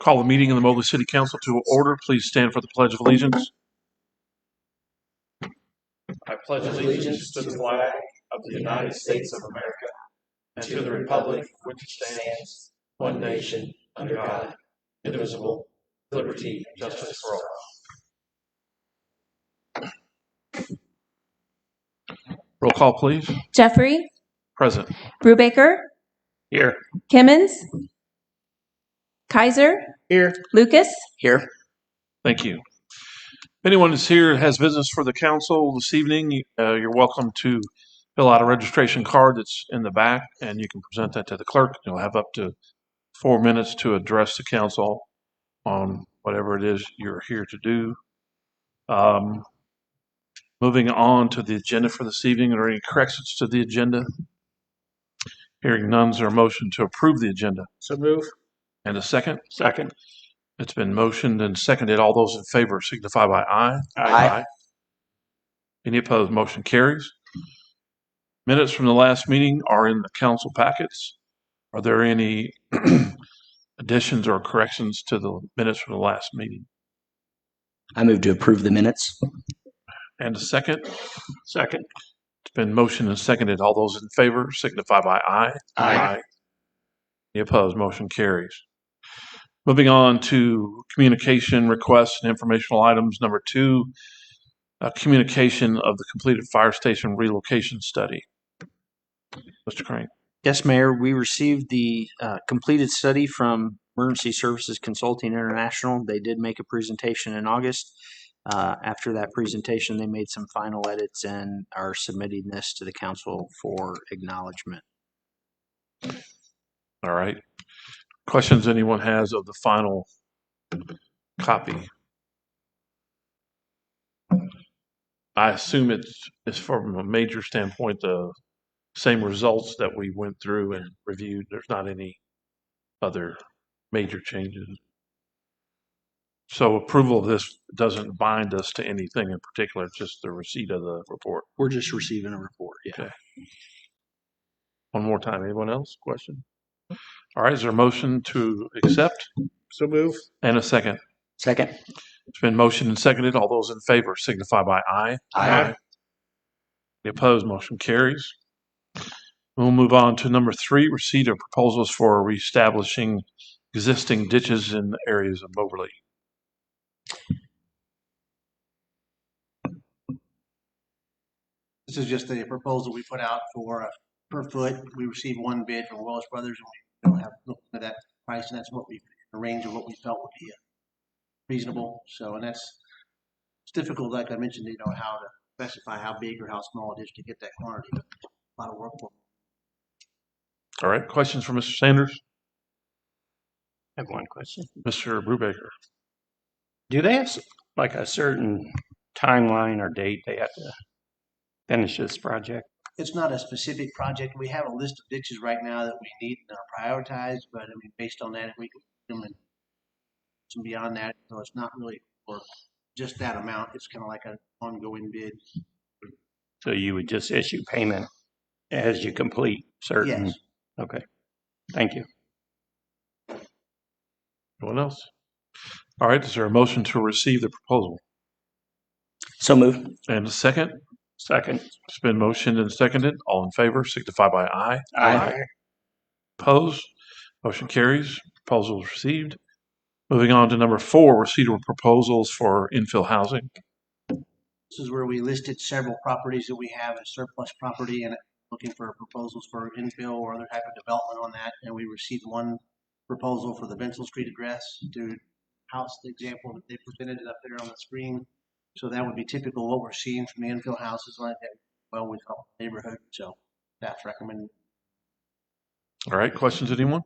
Call the meeting of the Moberly City Council to order. Please stand for the Pledge of Allegiance. I pledge allegiance to the flag of the United States of America and to the republic for which it stands, one nation, under God, indivisible, with liberty and justice for all. Roll call, please. Jeffrey. Present. Brubaker. Here. Kimmons. Kaiser. Here. Lucas. Here. Thank you. If anyone is here has business for the council this evening, you're welcome to fill out a registration card that's in the back, and you can present that to the clerk. You'll have up to 4 minutes to address the council on whatever it is you're here to do. Moving on to the agenda for this evening, are there any corrections to the agenda? Hearing none, is there a motion to approve the agenda? So move. And a second? Second. It's been motioned and seconded. All those in favor signify by aye. Aye. Any opposed? Motion carries. Minutes from the last meeting are in the council packets. Are there any additions or corrections to the minutes from the last meeting? I move to approve the minutes. And a second? Second. It's been motioned and seconded. All those in favor signify by aye. Aye. Any opposed? Motion carries. Moving on to communication requests and informational items. Number 2, communication of the completed fire station relocation study. Mr. Crane. Yes, Mayor. We received the completed study from Emergency Services Consulting International. They did make a presentation in August. After that presentation, they made some final edits and are submitting this to the council for acknowledgement. All right. Questions anyone has of the final copy? I assume it's from a major standpoint the same results that we went through and reviewed. There's not any other major changes. So approval of this doesn't bind us to anything in particular, it's just the receipt of the report. We're just receiving a report. Yeah. Okay. One more time. Anyone else? Question? All right. Is there a motion to accept? So move. And a second? Second. It's been motioned and seconded. All those in favor signify by aye. Aye. The opposed, motion carries. We'll move on to number 3, receipt of proposals for reestablishing existing ditches in areas of Moberly. This is just the proposal we put out for per foot. We received one bid from Willis Brothers, and we don't have looked at that price, and that's what we the range of what we felt would be reasonable. So, and it's difficult, like I mentioned, how to specify how big or how small it is to get that quantity. A lot of work for it. All right, questions for Mr. Sanders? I have one question. Mr. Brubaker. Do they have like a certain timeline or date they have to finish this project? It's not a specific project. We have a list of ditches right now that we need and are prioritized, but I mean, based on that, if we can do them and beyond that, so it's not really for just that amount. It's kind of like an ongoing bid. So you would just issue payment as you complete certain? Yes. Okay. Thank you. Anyone else? All right, is there a motion to receive the proposal? So move. And a second? Second. It's been motioned and seconded. All in favor signify by aye. Aye. Opposed? Motion carries. Proposal is received. Moving on to number 4, receipt of proposals for infill housing. This is where we listed several properties that we have as surplus property and looking for proposals for infill or other type of development on that. And we received one proposal for the Bensel Street address to house, the example that they presented up there on the screen. So that would be typical what we're seeing from the infill houses like that. Well, with the neighborhood. So that's recommended. All right, questions, anyone?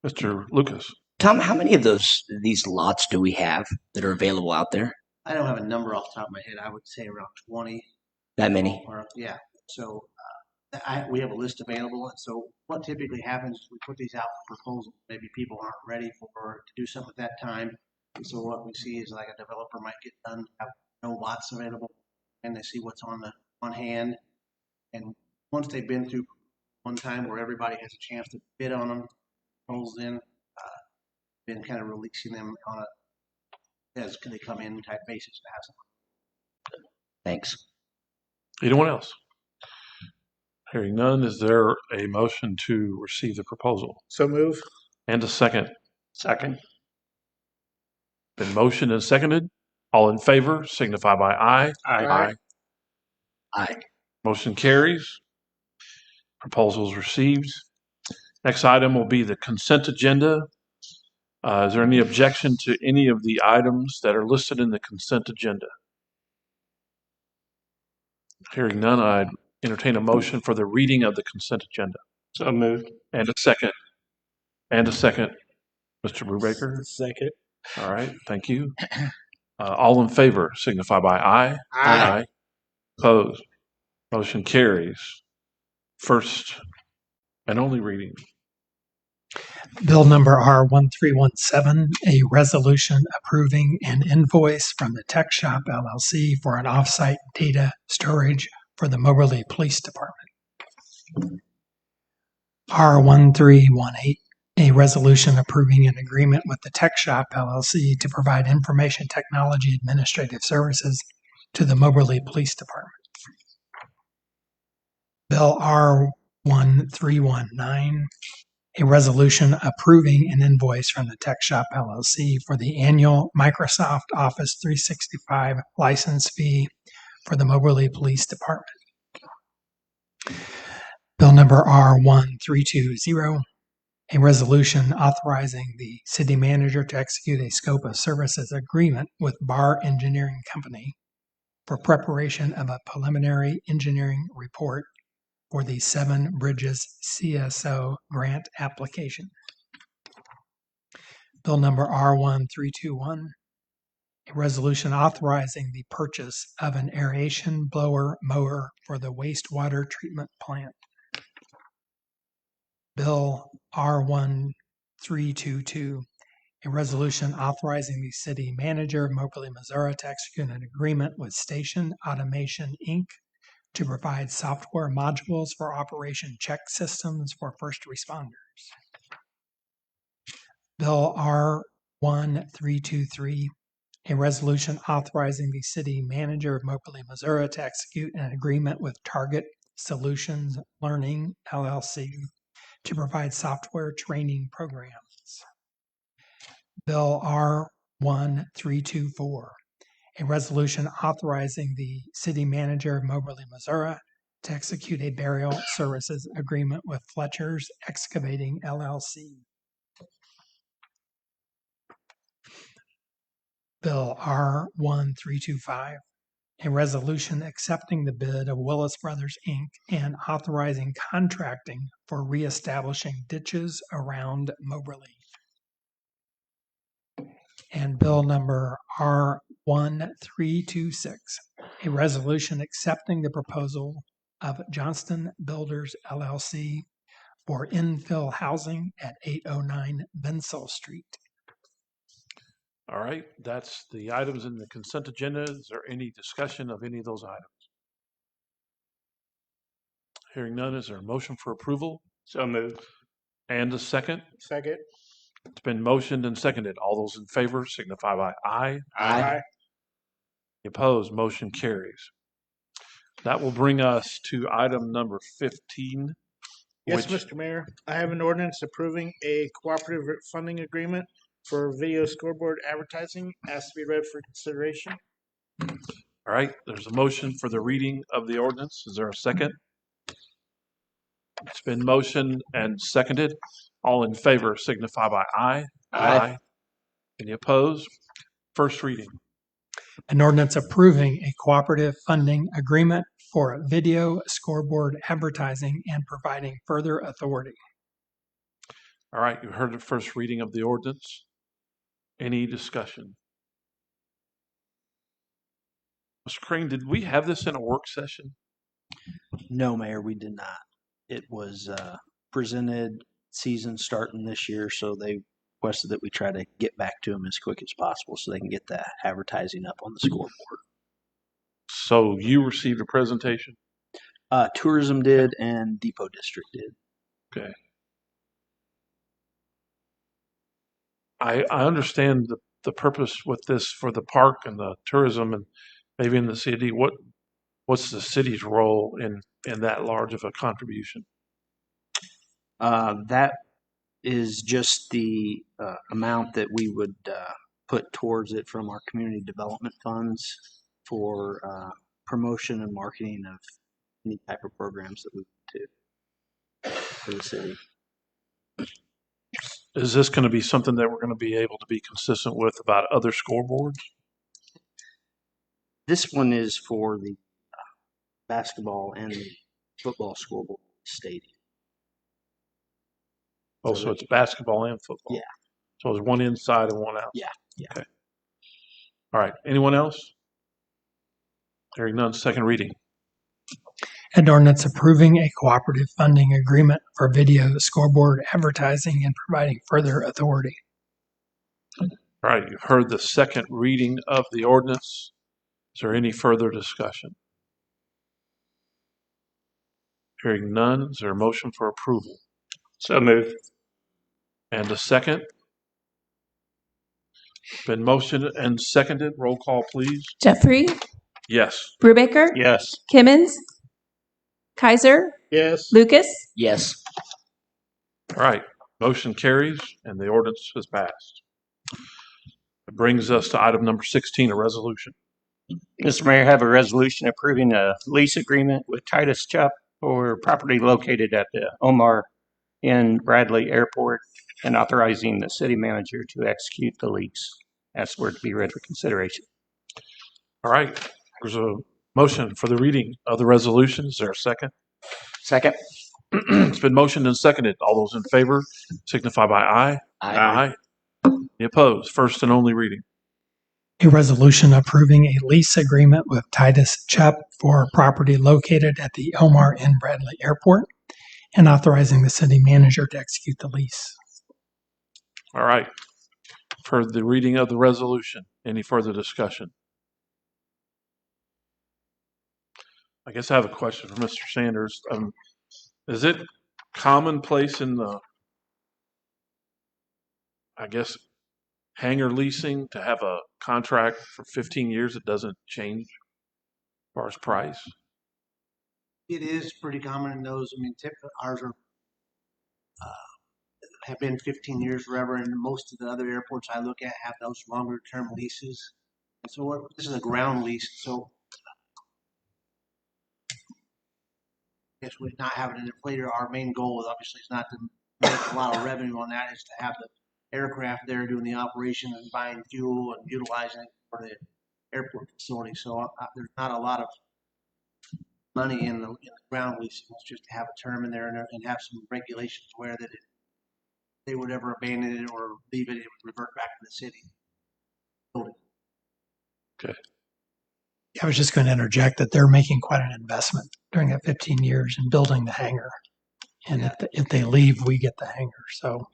Mr. Lucas. Tom, how many of these lots do we have that are available out there? I don't have a number off the top of my head. I would say around 20. That many? Or, yeah. So we have a list available. And so what typically happens is we put these out for proposals. Maybe people aren't ready to do something at that time. And so what we see is like a developer might get done, have no lots available, and they see what's on hand. And once they've been through one time where everybody has a chance to bid on them, rolls in, been kind of releasing them on a as they come in type basis to have some. Thanks. Anyone else? Hearing none, is there a motion to receive the proposal? So move. And a second? Second. Been motioned and seconded. All in favor signify by aye. Aye. Aye. Motion carries. Proposals received. Next item will be the consent agenda. Is there any objection to any of the items that are listed in the consent agenda? Hearing none, I'd entertain a motion for the reading of the consent agenda. So moved. And a second. And a second. Mr. Brubaker? Second. All right, thank you. All in favor signify by aye. Aye. Opposed? Motion carries. First and only reading. Bill number R1317, a resolution approving an invoice from the Tech Shop LLC for an offsite data storage for the Moberly Police Department. R1318, a resolution approving an agreement with the Tech Shop LLC to provide information technology administrative services to the Moberly Police Department. Bill R1319, a resolution approving an invoice from the Tech Shop LLC for the annual Microsoft Office 365 license fee for the Moberly Police Department. Bill number R1320, a resolution authorizing the city manager to execute a scope of services agreement with Bar Engineering Company for preparation of a preliminary engineering report for the Seven Bridges CSO grant application. Bill number R1321, a resolution authorizing the purchase of an aeration blower mower for the wastewater treatment plant. Bill R1322, a resolution authorizing the city manager of Moberly, Missouri to execute an agreement with Station Automation, Inc. to provide software modules for operation check systems for first responders. Bill R1323, a resolution authorizing the city manager of Moberly, Missouri to execute an agreement with Target Solutions Learning, LLC to provide software training programs. Bill R1324, a resolution authorizing the city manager of Moberly, Missouri to execute a burial services agreement with Fletcher's Excavating, LLC. Bill R1325, a resolution accepting the bid of Willis Brothers, Inc. and authorizing contracting for reestablishing ditches around Moberly. And bill number R1326, a resolution accepting the proposal of Johnston Builders, LLC for infill housing at 809 Bensel Street. All right, that's the items in the consent agenda. Is there any discussion of any of those items? Hearing none, is there a motion for approval? So moved. And a second? Second. It's been motioned and seconded. All those in favor signify by aye. Aye. Opposed, motion carries. That will bring us to item number 15. Yes, which- Mr. Mayor. I have an ordinance approving a cooperative funding agreement for video scoreboard advertising. Asked to be read for consideration. All right, there's a motion for the reading of the ordinance. Is there a second? It's been motioned and seconded. All in favor signify by aye. Aye. Any opposed? First reading. An ordinance approving a cooperative funding agreement for video scoreboard advertising and providing further authority. All right, you heard the first reading of the ordinance. Any discussion? Mr. Crane, did we have this in a work session? No, Mayor, we did not. It was presented season starting this year, so they requested that we try to get back to them as quick as possible so they can get the advertising up on the scoreboard. So you received a presentation? Tourism did and Depot District did. Okay. I understand the purpose with this for the park and the tourism and maybe in the city. What's the city's role in that large of a contribution? That is just the amount that we would put towards it from our community development funds for promotion and marketing of any type of programs that we do for the city. Is this going to be something that we're going to be able to be consistent with about other scoreboards? This one is for the basketball and the football scoreboard stadium. Oh, so it's basketball and football. Yeah. So there's one inside and one out. Yeah. Okay. All right. Anyone else? Hearing none. Second reading. An ordinance approving a cooperative funding agreement for video scoreboard advertising and providing further authority. All right. You've heard the second reading of the ordinance. Is there any further discussion? Hearing none. Is there a motion for approval? So moved. And a second? Been motioned and seconded. Roll call, please. Jeffrey, Yes. Brubaker, Yes. Kimmons, Kaiser, Yes. Lucas, Yes. All right. Motion carries and the ordinance is passed. It brings us to item number 16, a resolution. Mr. Mayor, I have a resolution approving a lease agreement with Titus Chubb for property located at the Omar N. Bradley Airport and authorizing the city manager to execute the lease. Ask for it to be read for consideration. All right. There's a motion for the reading of the resolution. Is there a second? Second. It's been motioned and seconded. All those in favor signify by aye. Aye. Any opposed? First and only reading. A resolution approving a lease agreement with Titus Chubb for property located at the Omar N. Bradley Airport and authorizing the city manager to execute the lease. All right. For the reading of the resolution, any further discussion? I guess I have a question for Mr. Sanders. Is it commonplace in the, I guess, hangar leasing to have a contract for 15 years that doesn't change as far as price? It is pretty common in those. I mean, ours are have been 15 years forever, and most of the other airports I look at have those longer term leases. And so this is a ground lease, so I guess we're not having an inflator. Our main goal is obviously is not to make a lot of revenue on that. It's to have the aircraft there doing the operation and buying fuel and utilizing it for the airport facility. So there's not a lot of money in the ground leasing. It's just to have a term in there and have some regulations where that they would ever abandon it or leave it, it would revert back to the city. I was just going to interject that they're making quite an investment during that 15 years in building the hangar. And if they leave, we get the hangar. So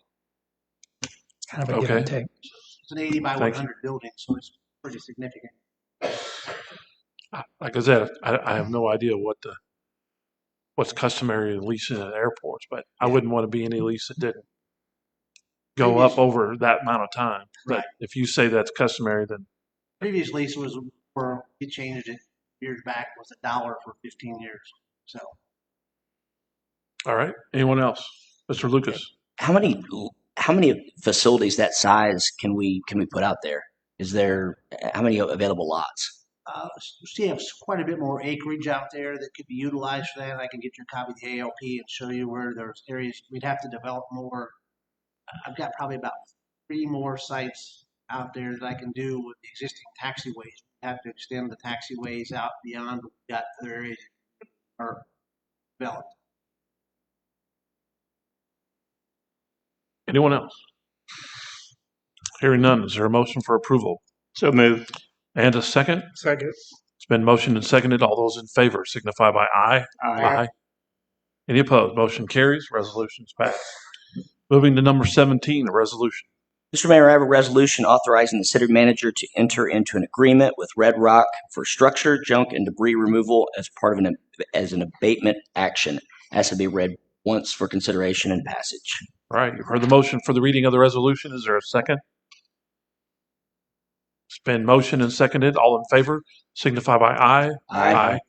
kind of a give and take. It's an 80 by 100 building, so it's pretty significant. Like I said, I have no idea what's customary in leasing at airports, but I wouldn't want to be any lease that didn't go up over that amount of time. But Right. if you say that's customary, then Previous lease was where we changed it years back was $1 for 15 years. So all right. Anyone else? Mr. Lucas. How many facilities that size can we put out there? Is there how many available lots? we have quite a bit more acreage out there that could be utilized for that. I can get you a copy of the ALP and show you where there's areas we'd have to develop more. I've got probably about 3 more sites out there that I can do with the existing taxiways. We have to extend the taxiways out beyond what we've got other areas that are developed. Anyone else? Hearing none. Is there a motion for approval? So moved. And a second? Second. It's been motioned and seconded. All those in favor signify by aye. Aye. Any opposed? Motion carries. Resolution is passed. Moving to number 17, a resolution. Mr. Mayor, I have a resolution authorizing the city manager to enter into an agreement with Red Rock for structure, junk, and debris removal as part of an abatement action. Has to be read once for consideration and passage. All right, you've heard the motion for the reading of the resolution. Is there a second? It's been motioned and seconded. All in favor signify by aye. Aye.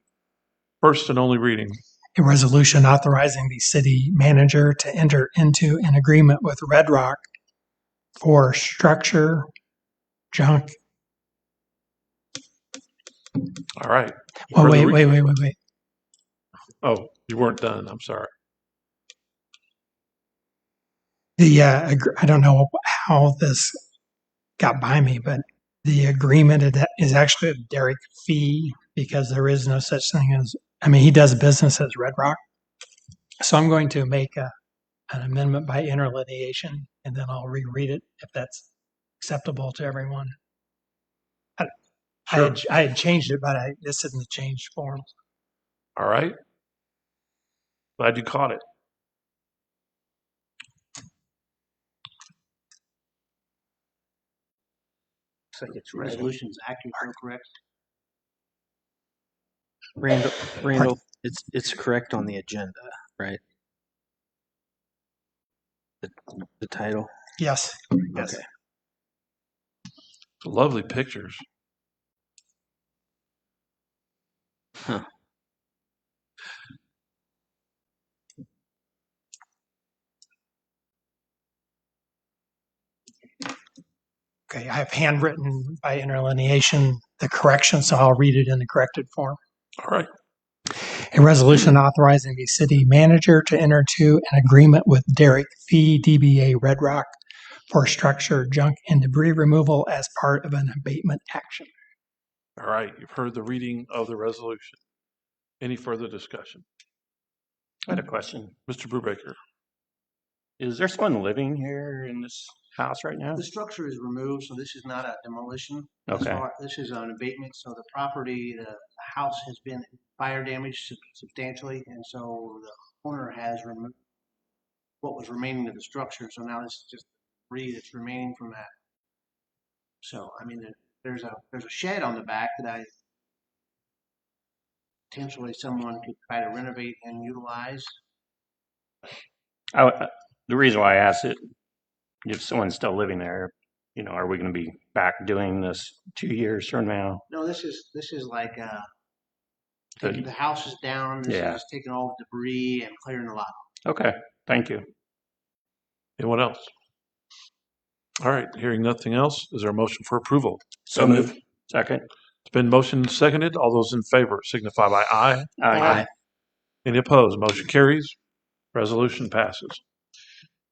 First and only reading. A resolution authorizing the city manager to enter into an agreement with Red Rock for structure, junk. All right. Oh, Further wait. Oh, you weren't done. I'm sorry. I don't know how this got by me, but the agreement is actually a Derek fee because there is no such thing as, he does business as Red Rock. So I'm going to make an amendment by interlineation and then I'll reread it if that's acceptable to everyone. Sure. I had changed it, but this isn't the changed form. All right. Glad you caught it. Looks like it's ready. Resolution's accurate, correct? Randall, it's correct on the agenda, right? The title. Yes. Okay. Lovely pictures. Huh. Okay, I have handwritten by interlineation the correction, so I'll read it in the corrected form. All right. A resolution authorizing the city manager to enter into an agreement with Derek Fee DBA Red Rock for structure, junk, and debris removal as part of an abatement action. All right. You've heard the reading of the resolution. Any further discussion? I had a question. Mr. Brubaker. Is there someone living here in this house right now? The structure is removed, so this is not a demolition. Okay. This is an abatement, so the property, the house has been fire damaged substantially, and so the owner has removed what was remaining of the structure, so now this is just debris that's remaining from that. So, there's a shed on the back that potentially someone could try to renovate and utilize. The reason why I asked it, if someone's still living there, are we going to be back doing this 2 years from now? No, this is like taking the houses down. This is taking all the debris and clearing the lot. Okay, thank you. Anyone else? All right. Hearing nothing else, is there a motion for approval? So moved. Second. It's been motioned and seconded. All those in favor signify by aye. Aye. Any opposed? Motion carries. Resolution passes.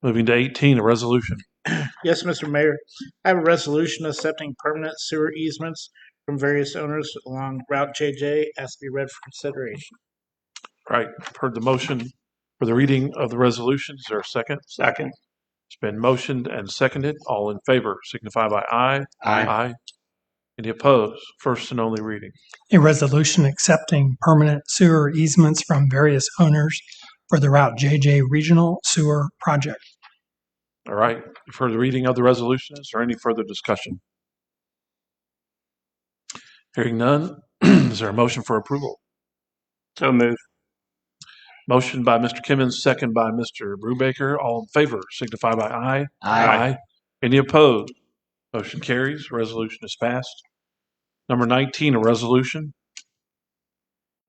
Moving to 18, a resolution. Yes, Mr. Mayor. I have a resolution accepting permanent sewer easements from various owners along Route JJ. Ask to be read for consideration. All right. I've heard the motion for the reading of the resolution. Is there a second? Second. It's been motioned and seconded. All in favor signify by aye. Aye. Any opposed? First and only reading. A resolution accepting permanent sewer easements from various owners for the Route JJ Regional Sewer Project. All right. You've heard the reading of the resolution. Is there any further discussion? Hearing none, is there a motion for approval? So moved. Motion by Mr. Kimmons, second by Mr. Brubaker. All in favor signify by aye. Aye. Any opposed? Motion carries. Resolution is passed. Number 19, a resolution.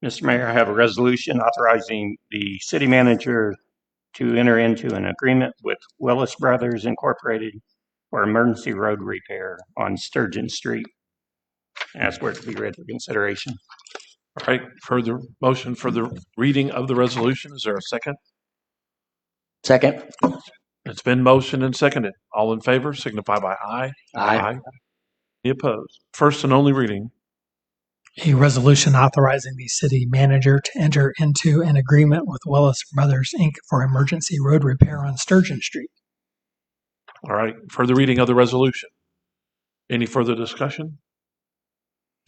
Mr. Mayor, I have a resolution authorizing the city manager to enter into an agreement with Willis Brothers Incorporated for emergency road repair on Sturgeon Street. Ask for it to be read for consideration. All right. Further motion for the reading of the resolution. Is there a second? Second. It's been motioned and seconded. All in favor signify by aye. Aye. Any opposed? First and only reading. A resolution authorizing the city manager to enter into an agreement with Willis Brothers, Inc. for emergency road repair on Sturgeon Street. All right. Further reading of the resolution. Any further discussion?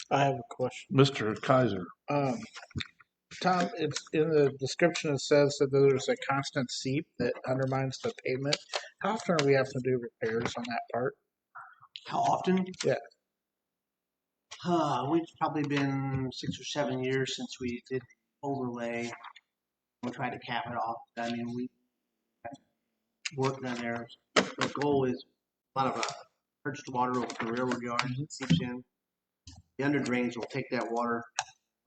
I have a question. Mr. Kaiser. Tom, it's in the description. It says that there's a constant seep that undermines the pavement. How often are we having to do repairs on that part? How often? Yeah. We've probably been 6 or 7 years since we did the overlay. We'll try to cap it off. We work done there. The goal is a lot of purchased water over the railroad yard, seeps in. The under drains will take that water,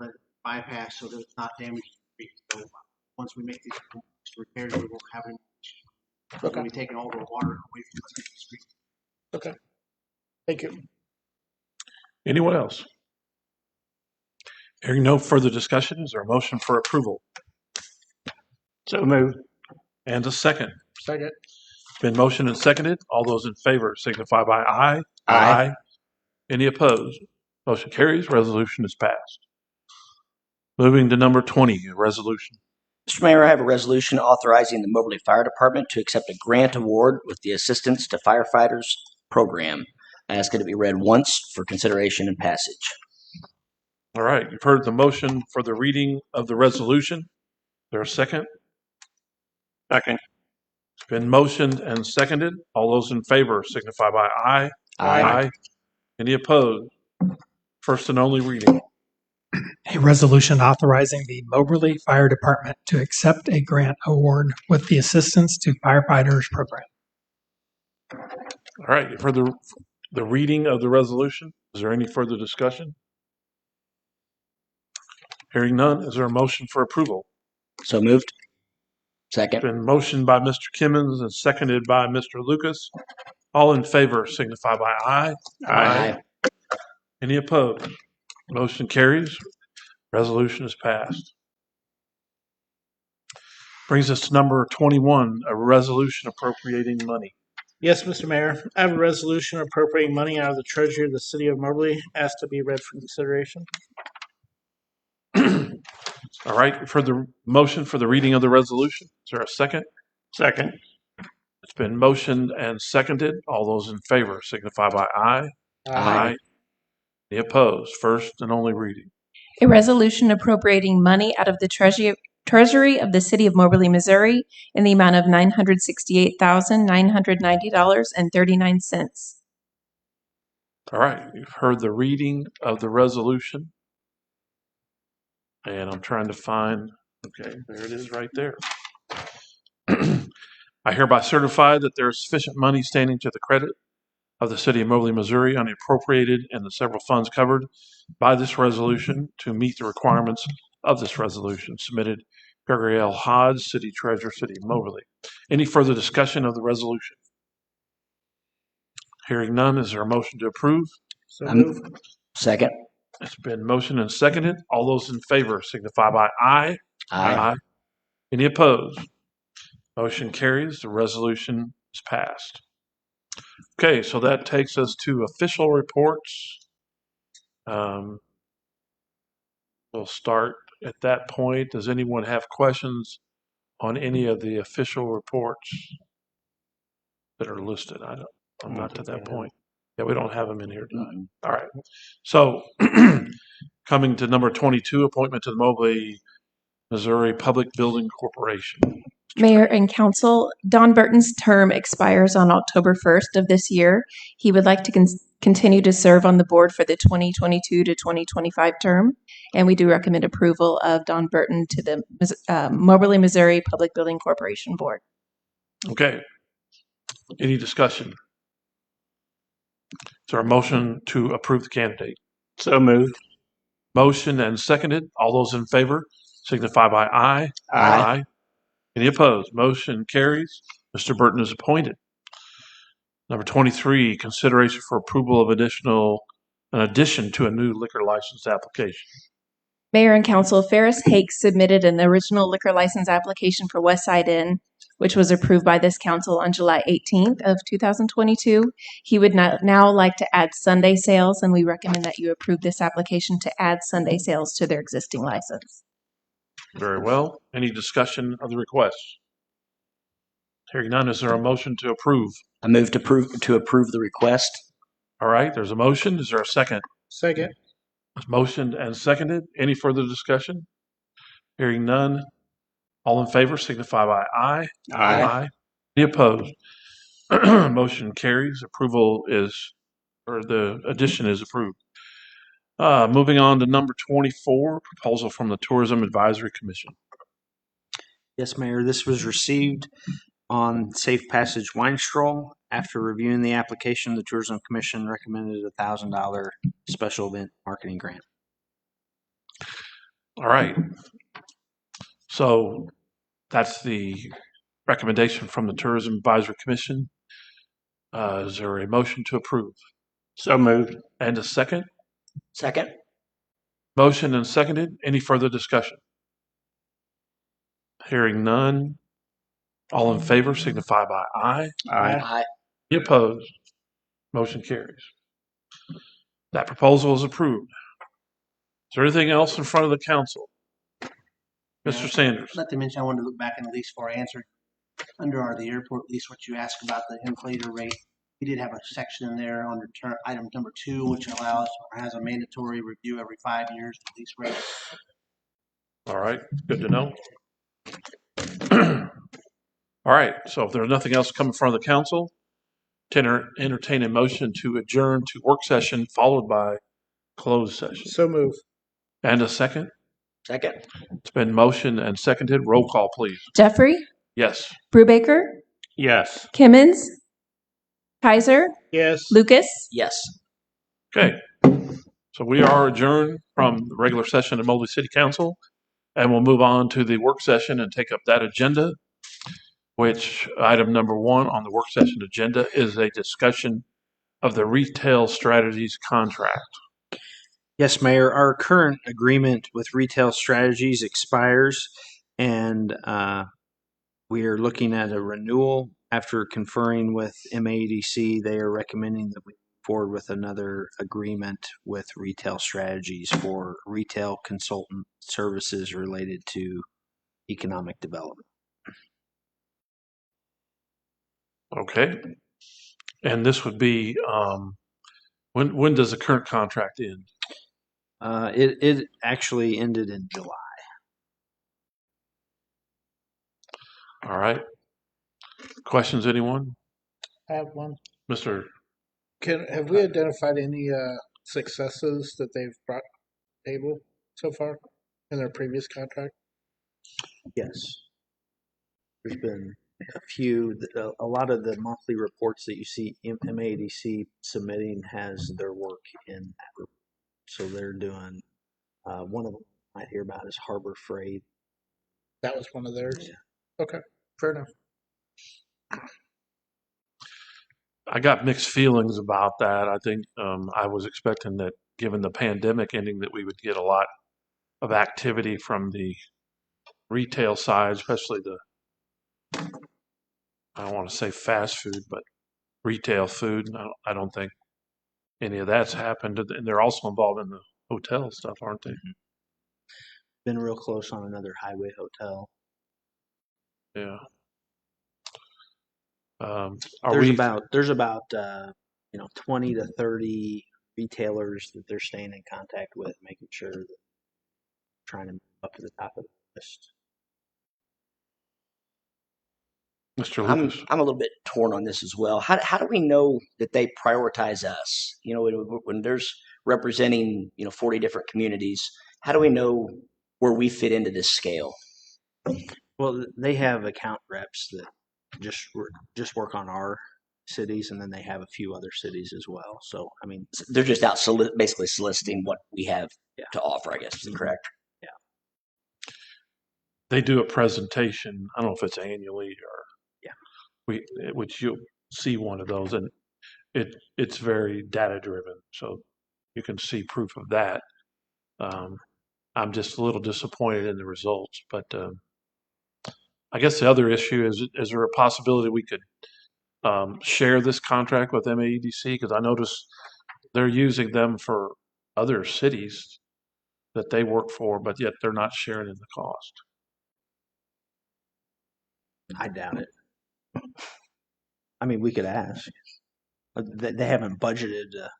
let it bypass so that it's not damaging the street. So once we make these repairs, we will have it. Okay. We'll be taking all the water away from the street. Okay. Thank you. Anyone else? Hearing no further discussion, is there a motion for approval? So moved. And a second. Second. Been motioned and seconded. All those in favor signify by aye. Aye. Any opposed? Motion carries. Resolution is passed. Moving to number 20, a resolution. Mr. Mayor, I have a resolution authorizing the Moberly Fire Department to accept a grant award with the Assistance to Firefighters Program. I ask it to be read once for consideration and passage. All right, you've heard the motion for the reading of the resolution. Is there a second? Second. It's been motioned and seconded. All those in favor signify by aye. Aye. Any opposed? First and only reading. A resolution authorizing the Moberly Fire Department to accept a grant award with the Assistance to Firefighters Program. All right, you've heard the reading of the resolution. Is there any further discussion? Hearing none, is there a motion for approval? So moved. It's Second. been motioned by Mr. Kimmons and seconded by Mr. Lucas. All in favor signify by aye. Aye. Any opposed? Motion carries. Resolution is passed. Brings us to number 21, a resolution appropriating money. Yes, Mr. Mayor. I have a resolution appropriating money out of the treasury of the city of Moberly asked to be read for consideration. All right, for the motion for the reading of the resolution, is there a second? Second. It's been motioned and seconded. All those in favor signify by aye. Aye. Any opposed? First and only reading. A resolution appropriating money out of the treasury of the city of Moberly, Missouri in the amount of $968,990.39. All right, you've heard the reading of the resolution. And I'm trying to find, okay, there it is right there. I hereby certify that there is sufficient money standing to the credit of the city of Moberly, Missouri, unappropriated in the several funds covered by this resolution to meet the requirements of this resolution. Submitted, Gregory L. Hodge, City Treasurer, City of Moberly. Any further discussion of the resolution? Hearing none, is there a motion to approve? So moved. Second. It's been motioned and seconded. All those in favor signify by aye. Aye. Any opposed? Motion carries. The resolution is passed. Okay, so that takes us to official reports. We'll start at that point. Does anyone have questions on any of the official reports that are listed? I'm not to that point. Yeah, we don't have them in here tonight. All right. So coming to number 22, appointment to the Moberly, Missouri Public Building Corporation. Mayor and Council, Don Burton's term expires on October 1st of this year. He would like to continue to serve on the board for the 2022 to 2025 term, and we do recommend approval of Don Burton to the Moberly, Missouri Public Building Corporation Board. Okay. Any discussion? Is there a motion to approve the candidate? So moved. Motion and seconded. All those in favor signify by aye. Aye. Any opposed? Motion carries. Mr. Burton is appointed. Number 23, consideration for approval of an addition to a new liquor license application. Mayor and Council, Ferris Hakes submitted an original liquor license application for West Side Inn, which was approved by this council on July 18th of 2022. He would now like to add Sunday sales, and we recommend that you approve this application to add Sunday sales to their existing license. Very well. Any discussion of the request? Hearing none, is there a motion to approve? I move to approve the request. All right, there's a motion. Is there a second? Second. It's motioned and seconded. Any further discussion? Hearing none. All in favor signify by aye. Aye. Any opposed? Motion carries. The addition is approved. Moving on to number 24, proposal from the Tourism Advisory Commission. Yes, Mayor, this was received On Safe Passage Wine Stroll, after reviewing the application, the Tourism Commission recommended a $1,000 special event marketing grant. All right. So that's the recommendation from the Tourism Advisory Commission. Is there a motion to approve? So moved. And a second? Second? Motion and seconded. Any further discussion? Hearing none. All in favor signify by aye. Aye. Any opposed? Motion carries. That proposal is approved. Is there anything else in front of the council? Mr. Sanders. Not to mention, I wanted to look back in the lease before I answered. Under the airport lease, what you asked about the inflator rate, we did have a section in there under item number 2, which allows or has a mandatory review every 5 years of lease rate. All right, good to know. All right, so if there's nothing else coming in front of the council, to entertain a motion to adjourn to work session followed by closed session. So move. And a second? Second? It's been motioned and seconded. Roll call, please. Jeffrey, Yes. Brubaker, Yes. Kimmons, Kaiser, Yes. Lucas. Yes. Okay. So we are adjourned from the regular session of Moberly City Council, and we'll move on to the work session and take up that agenda, which item number 1 on the work session agenda is a discussion of the retail strategies contract. Yes, Mayor, our current agreement with Retail Strategies expires, and we are looking at a renewal. After conferring with MADC, they are recommending that we move forward with another agreement with Retail Strategies for retail consultant services related to economic development. Okay. And this would be, when does the current contract end? It actually ended in July. All right. Questions, anyone? I have one. Mr. Have we identified any successes that they've brought to the table so far in their previous contract? Yes. There's been a few. A lot of the monthly reports that you see MADC submitting has their work in that report. So they're doing, one of them I might hear about is Harbor Freight. That was one of theirs? Yeah. Okay, fair enough. I got mixed feelings about that. I think I was expecting that given the pandemic ending that we would get a lot of activity from the retail side, especially the, I don't want to say fast food, but retail food. I don't think any of that's happened. And they're also involved in the hotel stuff, aren't they? Been real close on another highway hotel. Yeah. There's about 20 to 30 retailers that they're staying in contact with, making sure that trying to move up to the top of the list. Mr. I'm Lucas. a little bit torn on this as well. How do we know that they prioritize us? You know, when there's representing 40 different communities, how do we know where we fit into this scale? Well, they have account reps that just work on our cities, and then they have a few other cities as well. So, I mean, They're just out basically soliciting what we have to offer, I guess. Is that correct? Yeah. They do a presentation. I don't know if it's annually or which you'll see one of those, and it's very data driven, so you can see proof of that. I'm just a little disappointed in the results, but I guess the other issue is there a possibility we could share this contract with MAEDC? Because I noticed they're using them for other cities that they work for, but yet they're not sharing in the cost. I doubt it. I mean, we could ask. They haven't budgeted to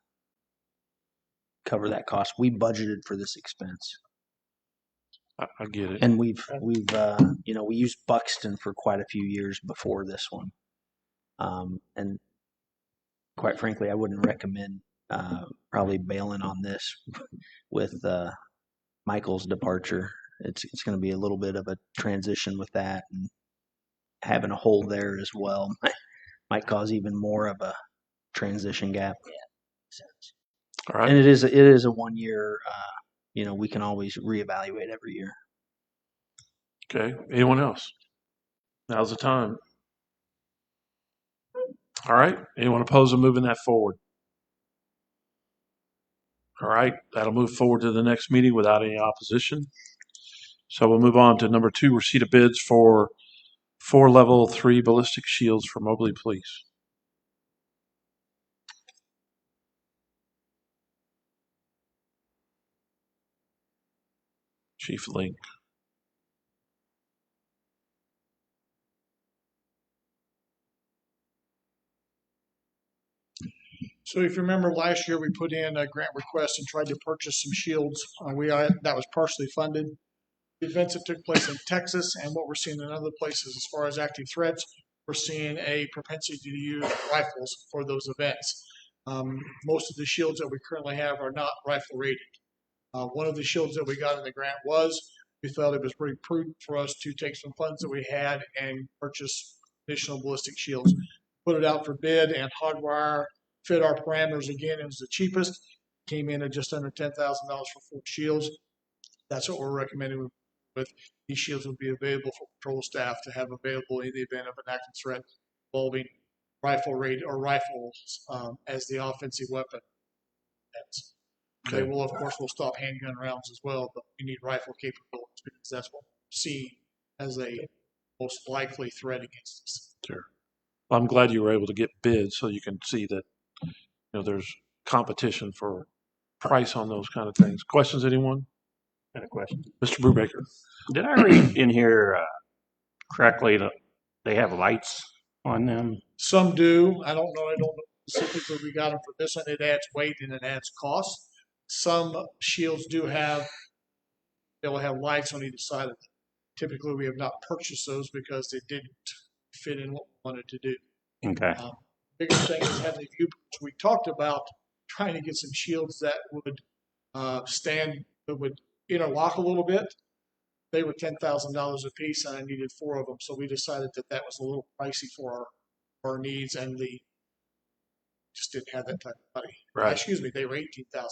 cover that cost. We budgeted for this expense, I get it. and we've we used Buxton for quite a few years before this one, and quite frankly, I wouldn't recommend probably bailing on this with Michael's departure. It's going to be a little bit of a transition with that, and having a hole there as well might cause even more of a transition gap. All right. And it is a 1 year. We can always reevaluate every year. Okay. Anyone else? Now's the time. All right. Anyone opposed to moving that forward? All right. That'll move forward to the next meeting without any opposition. So we'll move on to number 2, receipt of bids for 4 level 3 ballistic shields for Moberly Police. Chief Link. So if you remember last year, we put in a grant request and tried to purchase some shields. That was partially funded. The events that took place in Texas and what we're seeing in other places as far as active threats, we're seeing a propensity to use rifles for those events. Most of the shields that we currently have are not rifle rated. One of the shields that we got in the grant we felt it was pretty prudent for us to take some funds that we had and purchase additional ballistic shields. Put it out for bid, and Hardwire fit our parameters again. It was the cheapest, came in at just under $10,000 for 4 shields. That's what we're recommending. With these shields would be available for patrol staff to have available in the event of an active threat involving rifle raid or rifles as the offensive weapon. They will, of course, stop handgun rounds as well, but we need rifle capabilities because that's what we see as a most likely threat against us. Sure. I'm glad you were able to get bids so you can see that there's competition for price on those kind of things. Questions, anyone? Got a question. Mr. Brubaker. Did I read in here correctly that they have lights on them? Some do. I don't know specifically we got them for this one. It adds weight and it adds cost. Some shields they'll have lights on either side of them. Typically, we have not purchased those because they didn't fit in what we wanted to do. Okay. Biggest thing is having the viewports. We talked about trying to get some shields that would that would interlock a little bit. They were $10,000 a piece, and I needed 4 of them. So we decided that was a little pricey for our needs, and just didn't have that type of money. Right. Excuse me, they were $18,000 a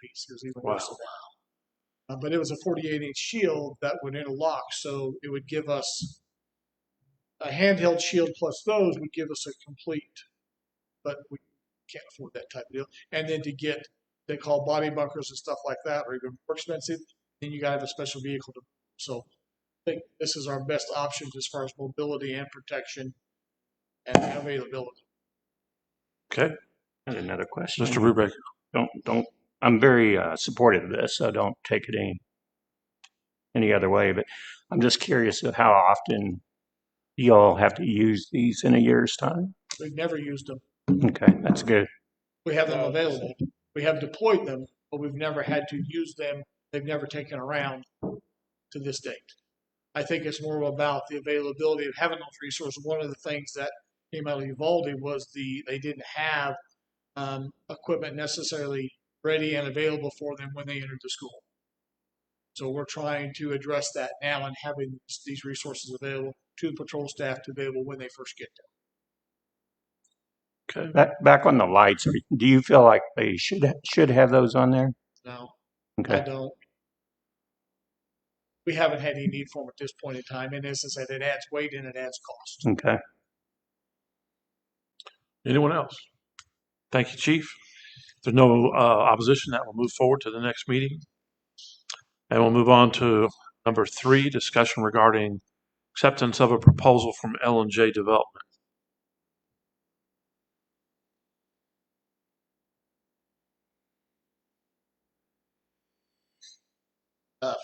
piece. It was even worse than that. But it was a 48-inch shield that would interlock, so it would give us a handheld shield plus those would give us a complete, but we can't afford that type of deal. And then to get, they call body bunkers and stuff like that, or even more expensive, then you got to have a special vehicle. So I think this is our best option as far as mobility and protection and availability. Okay. And another question. Mr. Brubaker. Don't. I'm very supportive of this, so don't take it any other way. But I'm just curious of how often you all have to use these in a year's time. We've never used them. Okay, that's good. We have them available. We have deployed them, but we've never had to use them. They've never taken around to this date. I think it's more about the availability of having those resources. One of the things that came out of Uvalde was they didn't have equipment necessarily ready and available for them when they entered the school. So we're trying to address that now and having these resources available to the patrol staff to be able when they first get there. Okay. Back on the lights, do you feel like they should have those on there? No, Okay. I don't. We haven't had any need for them at this point in time. And as I said, it adds weight and it adds cost. Okay. Anyone else? Thank you, Chief. If there's no opposition, that will move forward to the next meeting. And we'll move on to number 3, discussion regarding acceptance of a proposal from L&J Development.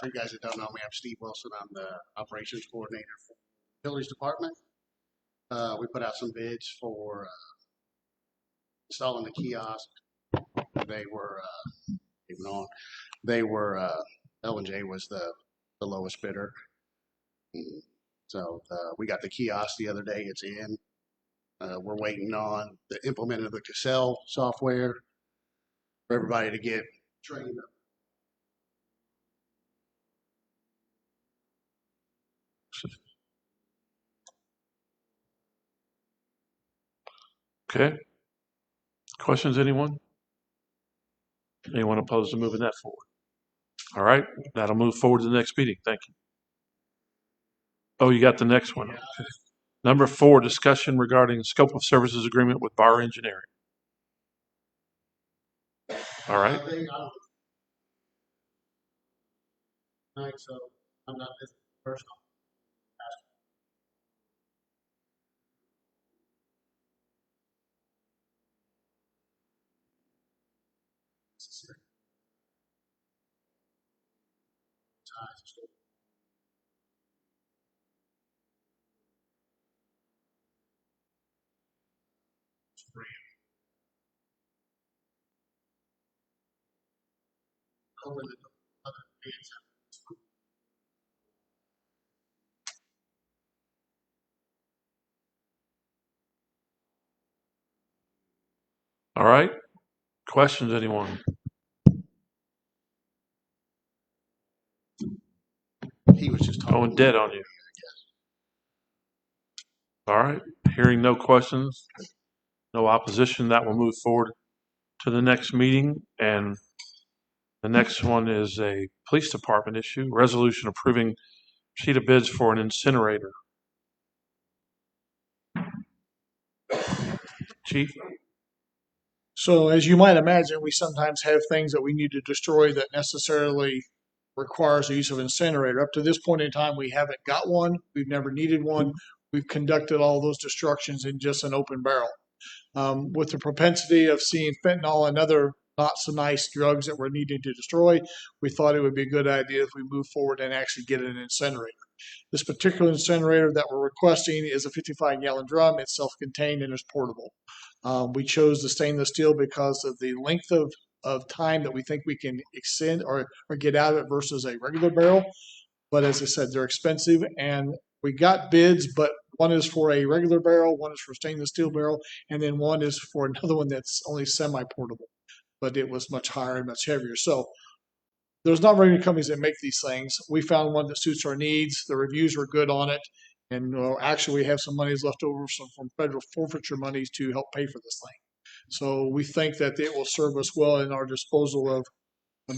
For you guys that don't know me, I'm Steve Wilson. I'm the operations coordinator for the Utilities Department. We put out some bids for installing the kiosk. They were L&J was the lowest bidder. So we got the kiosk the other day. It's in. We're waiting on the implement of the Cassell software for everybody to get trained up. Okay. Questions, anyone? Anyone opposed to moving that forward? All right, that'll move forward to the next meeting. Thank you. Oh, you got the next one. Okay. Number 4, discussion regarding scope of services agreement with Bar Engineering. All right. So I'm not this person. Over the other bids. All right. Questions, anyone? He was just Going dead on you. All right. Hearing no questions, no opposition, that will move forward to the next meeting. And the next one is a police department issue, resolution approving sheet of bids for an incinerator. Chief? So as you might imagine, we sometimes have things that we need to destroy that necessarily requires the use of incinerator. Up to this point in time, we haven't got one. We've never needed one. We've conducted all those destructions in just an open barrel. With the propensity of seeing fentanyl and other not so nice drugs that we're needing to destroy, we thought it would be a good idea if we move forward and actually get an incinerator. This particular incinerator that we're requesting is a 55-gallon drum. It's self-contained and is portable. We chose the stainless steel because of the length of time that we think we can extend or get out of it versus a regular barrel. But as I said, they're expensive, and we got bids, but one is for a regular barrel, one is for a stainless steel barrel, and then one is for another one that's only semi-portable, but it was much higher and much heavier. So there's not very many companies that make these things. We found one that suits our needs. The reviews were good on it. And actually, we have some monies left over from federal forfeiture monies to help pay for this thing. So we think that it will serve us well in our disposal of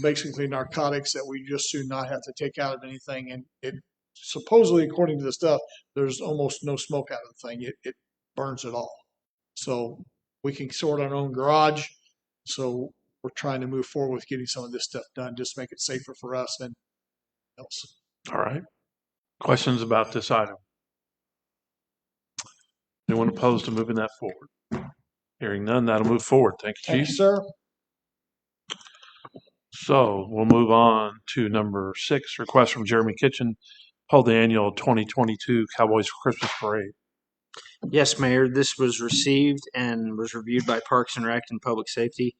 basically narcotics that we just do not have to take out of anything. And it supposedly, according to the stuff, there's almost no smoke out of the thing. It burns it all. So we can sort our own garage. So we're trying to move forward with getting some of this stuff done, just make it safer for us and else. All right. Questions about this item? Anyone opposed to moving that forward? Hearing none, that'll move forward. Thank you, Thank Chief. you, sir. So we'll move on to number 6, request from Jeremy Kitchen, hold the annual 2022 Cowboys Christmas Parade. Yes, Mayor, this was received and was reviewed by Parks and Rec and Public Safety.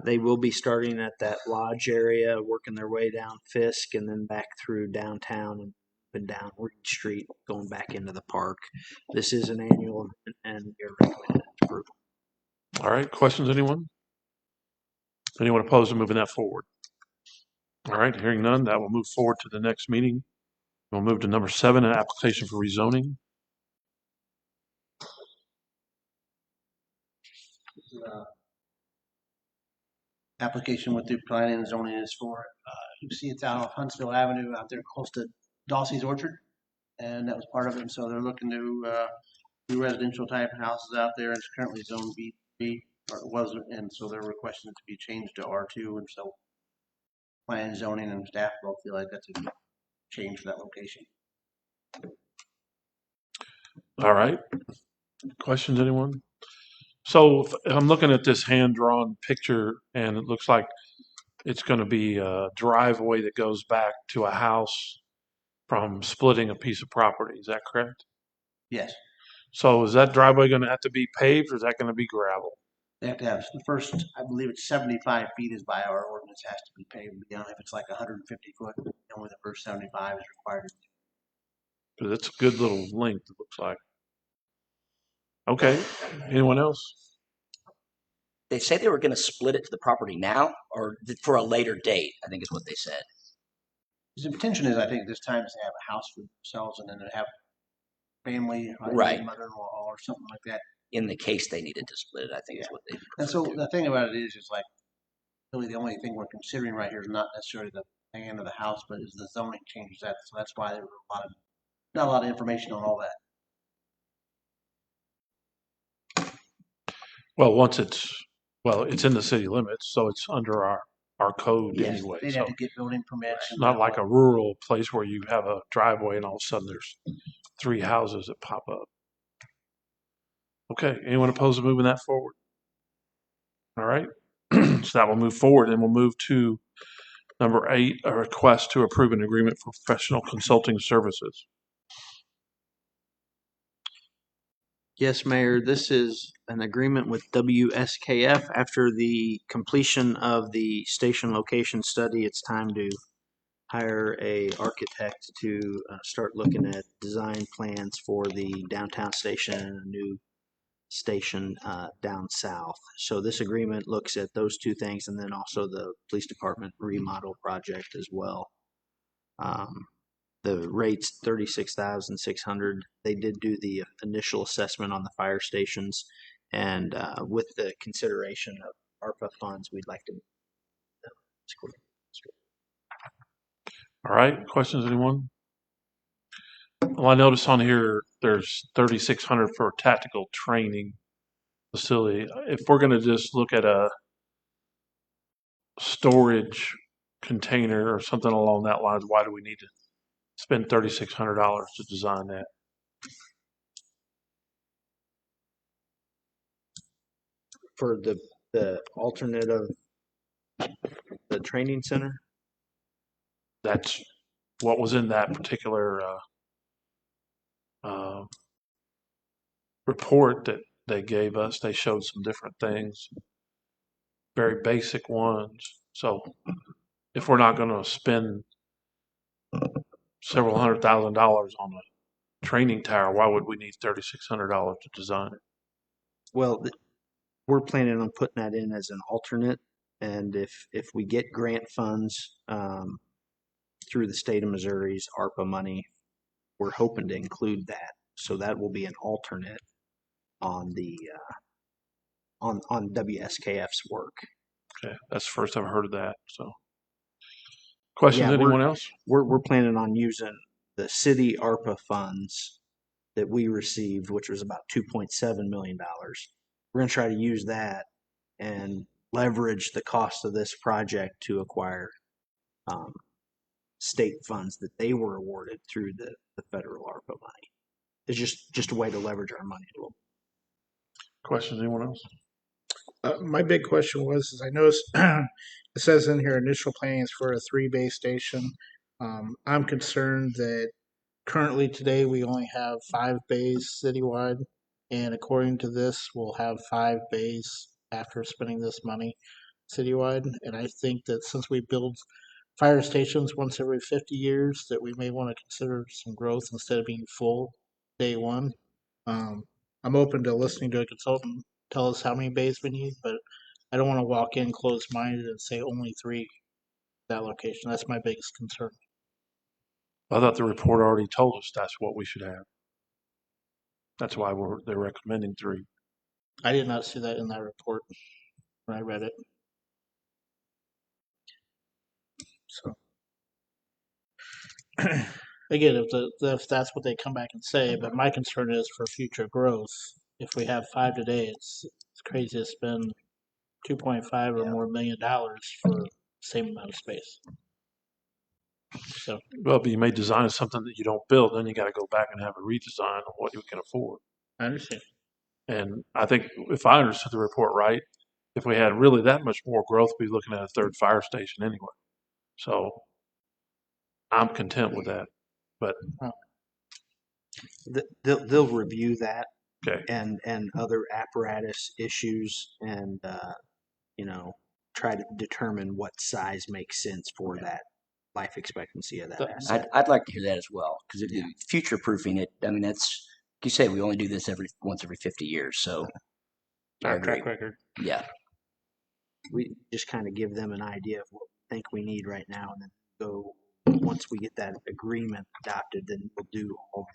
They will be starting at that lodge area, working their way down Fisk and then back through downtown and down Reed Street, going back into the park. This is an annual event and you're recommended approval. All right, questions, anyone? Anyone opposed to moving that forward? All right, hearing none, that will move forward to the next meeting. We'll move to number 7, an application for rezoning. Application with the planning and zoning is for, you can see it's out on Huntsville Avenue out there close to Dossey's Orchard. And that was part of it. And so they're looking to do residential type houses out there. It's currently zone B, or it was, and so they're requesting it to be changed to R2. And so planning, zoning, and staff both feel like that's a change for that location. All right, questions, anyone? So I'm looking at this hand-drawn picture, and it looks like it's going to be a driveway that goes back to a house from splitting a piece of property. Is that correct? Yes, So is that driveway going to have to be paved, or is that going to be gravel? they have to have the first, I believe it's 75 feet is by our ordinance has to be paved. Beyond if it's like 150 foot, only the first 75 is required. Because it's a good little length, it looks like. Okay, anyone else? They say they were going to split it to the property now or for a later date, I think is what they said. His intention is, I think, this time is to have a house for themselves and then to have family, Right. mother-in-law or something like that, in the case they needed to split it, I think is what they. And so the thing about it is like, really the only thing we're considering right here is not necessarily the plan of the house, but is the zoning changes that. So that's why there were not a lot of information on all that. Well, it's in the city limits, so it's under our code Yes, anyway. they'd So have to get building permits. it's not like a rural place where you have a driveway and all of a sudden there's 3 houses that pop up. Okay, anyone opposed to moving that forward? All right, so that will move forward, and we'll move to number 8, a request to approve an agreement for professional consulting services. Yes, Mayor, this is an agreement with WSKF. After the completion of the station location study, it's time to hire a architect to start looking at design plans for the downtown station and a new station down south. So this agreement looks at those two things and then also the police department remodel project as well. The rate's $36,600. They did do the initial assessment on the fire stations, and with the consideration of ARPA funds, we'd like to. All right, questions, anyone? Well, I notice on here there's 3,600 for a tactical training facility. If we're going to just look at a storage container or something along that lines, why do we need to spend $3,600 to design that? For the alternate of the training center? That's what was in that particular report that they gave us. They showed some different things, very basic ones. So if we're not going to spend several $100,000 on a training tower, why would we need $3,600 to design it? Well, we're planning on putting that in as an alternate, and if we get grant funds through the state of Missouri's ARPA money, we're hoping to include that. So that will be an alternate on the on WSKF's work. Okay, that's the first I've heard of that. So, questions? Yeah, Anyone else? We're planning on using the city ARPA funds that we received, which was about $2.7 million. We're going to try to use that and leverage the cost of this project to acquire state funds that they were awarded through the federal ARPA money. It's just a way to leverage our money a little. Questions? Anyone else? My big question was, is I noticed it says in here initial planning is for a 3 base station. I'm concerned that currently today we only have 5 bays citywide, and according to this, we'll have 5 bays after spending this money citywide. And I think that since we build fire stations once every 50 years, that we may want to consider some growth instead of being full day one. I'm open to listening to a consultant tell us how many bays we need, but I don't want to walk in closed-minded and say only 3 that location. That's my biggest concern. I thought the report already told us that's what we should have. That's why they're recommending 3. I did not see that in that report when I read it. So again, if that's what they come back and say, but my concern is for future growth. If we have 5 today, it's crazy to spend 2.5 or more $1 million for the same amount of space. So Well, but you may design something that you don't build, then you got to go back and have a redesign on what you can afford. I understand. And I think if I understood the report right, if we had really that much more growth, we'd be looking at a 3rd fire station anyway. So I'm content with that. But They'll review that okay, and other apparatus issues and try to determine what size makes sense for that life expectancy of that asset. I'd like to hear that as well, because future proofing it. I mean, that's like you say, we only do this once every 50 years. So our track record. Yeah. We just kind of give them an idea of what we think we need right now, and then go once we get that agreement adopted, then we'll do all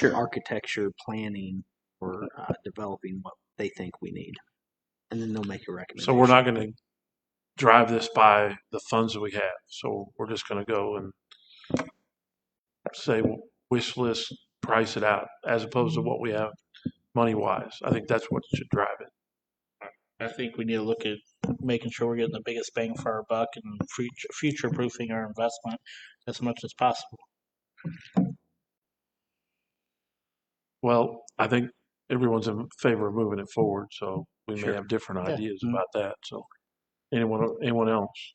the architecture planning for developing what they think we need. And then they'll make a recommendation. So we're not going to drive this by the funds that we have. So we're just going to go and say wish list, price it out, as opposed to what we have money wise. I think that's what should drive it. I think we need to look at making sure we're getting the biggest bang for our buck and future proofing our investment as much as possible. Well, I think everyone's in favor of moving it forward, so we may have different Yeah. ideas about that. So anyone else?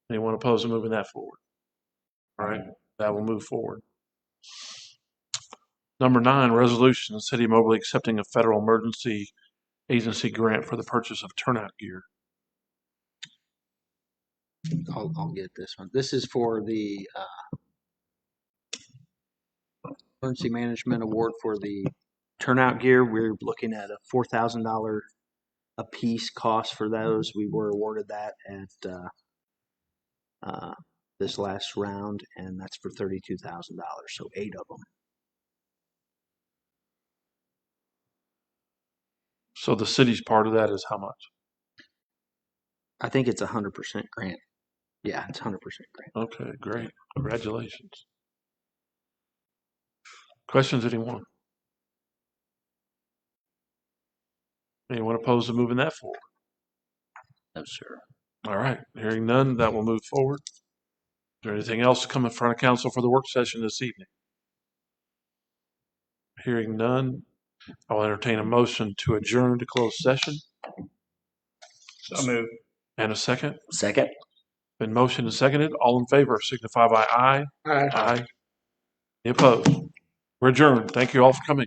Anyone opposed to moving that forward? All right, that will move forward. Number 9, resolution, the City of Moberly accepting a federal emergency agency grant for the purchase of turnout gear. I'll get this one. This is for the emergency management award for the turnout gear. We're looking at a $4,000 a piece cost for those. We were awarded that at this last round, and that's for $32,000. So 8 of them. So the city's part of that is how much? I think it's 100% grant. Yeah, it's 100% grant. Okay, great. Congratulations. Questions, anyone? Anyone opposed to moving that forward? No, sir. All right, hearing none, that will move forward. Is there anything else to come in front of council for the work session this evening? Hearing none, I will entertain a motion to adjourn to closed session. So moved. And a second? Second. Been motioned and seconded. All in favor signify by aye. Aye. Aye. Any opposed? We're adjourned. Thank you all for coming.